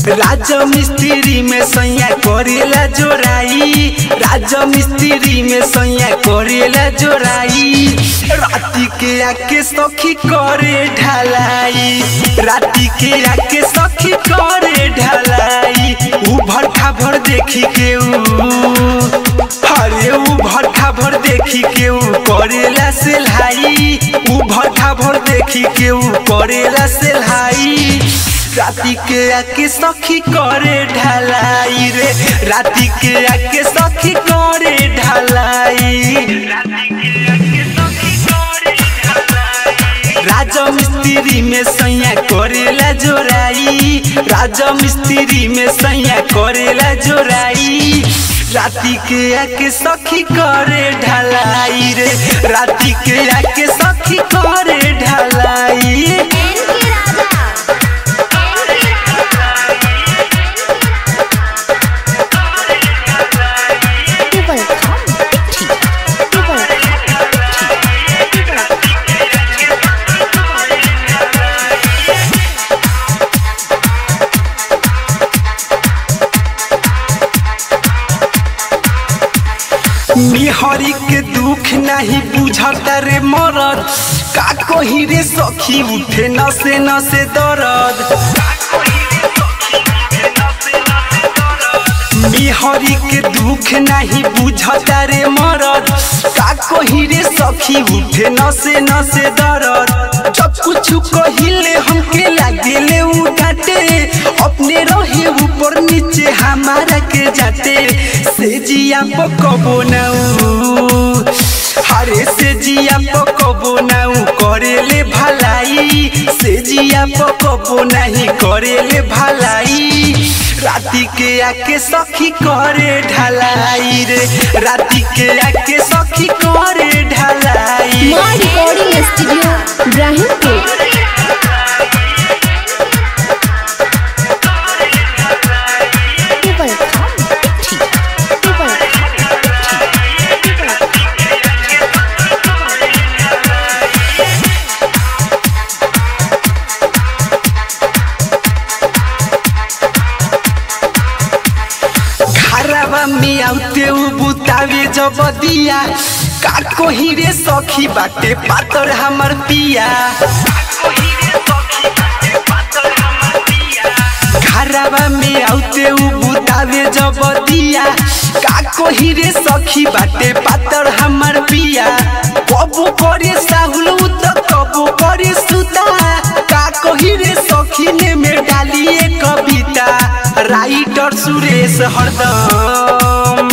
राजा मिस्त्री में सैया करेला जोराई, राजा मिस्त्री में सैया करेला जोराई। राती के आके सखी करे ढलाई, राती के आके सखी करे ढलाई। उभर खाभर देखी के अरे उभर खाभर देखी के करेला सेल्हाई, उभर खाभर देखी के करेला सेल्हाई। राती के आके सखी करे ढलाई रे, राती के आके सखी करे ढलाई। राजा मिस्त्री में सैया करेला जोराई, राजा मिस्त्री में सैया करेला जोराई। राती के आके सखी करे ढलाई रे, राती के आके सखी करे ढलाई। मिहरी के दुख नहीं बुझता रे मरद, का कही रे सखी उठे नसे नसे दर्द। मिहरी के दुख नहीं बुझता रे मरद, का कही रे सखी उठे नसे नसे दर्द। जब कुछ कहिले हमके लागेले उठाते, अपने रहे ऊपर नीचे हमारा के जाते। से जिया पकबो नाऊ, हरे से जिया पकबो नाऊ करेले भलाई, से जिया पकबो नहीं करेले भलाई। राती के आके सखी करे ढलाई रे, राती के आके सखी करे ढलाई। मां रिकॉर्डिंग स्टूडियो इब्राहिमपुर। में आउते बुतावे जब दिया, का कही रे सखी बाटे पातर हमर पिया। घरवा में आउते बुतावे जब दिया, का कही रे सखी बाटे पातर हमर पिया। कबो करे साहुल तो कबो करे सुता, का कही रे सखी ने में डालिए कविता। राइटर सुरेश हरदम,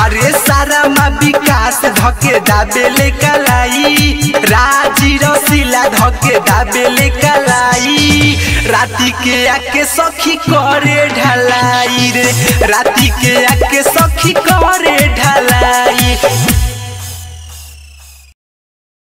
अरे सारा मा विकास धके दाबेले कलाई, राजी रसीला धके दाबेले कलाई। राती के आके सखी करे ढलाई रे, राती के आके सखी करे